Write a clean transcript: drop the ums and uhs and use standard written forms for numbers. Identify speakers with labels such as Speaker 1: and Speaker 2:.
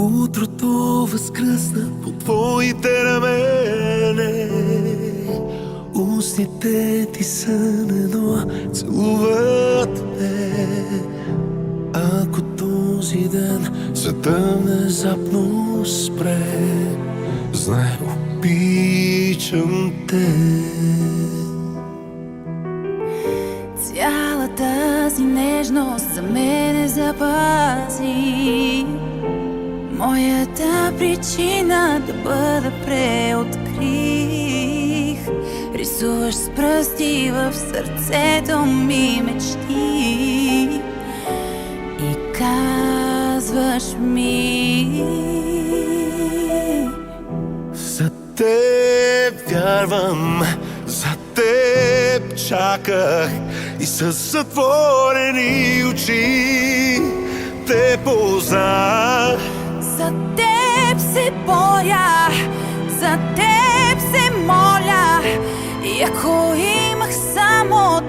Speaker 1: Утрото възкръсна по твоите рамене. Устните ти сънено целуват ме. Ако този ден света внезапно спре, знай, обичам те.
Speaker 2: Цяла тази нежност за мене запази моята причина да бъда преоткрих. Рисуваш с пръсти в сърцето ми мечти и казваш ми:
Speaker 1: за теб вярвам, за теб чаках и със затворени очи те познах.
Speaker 2: За теб се боря, за теб се моля, и ако имах само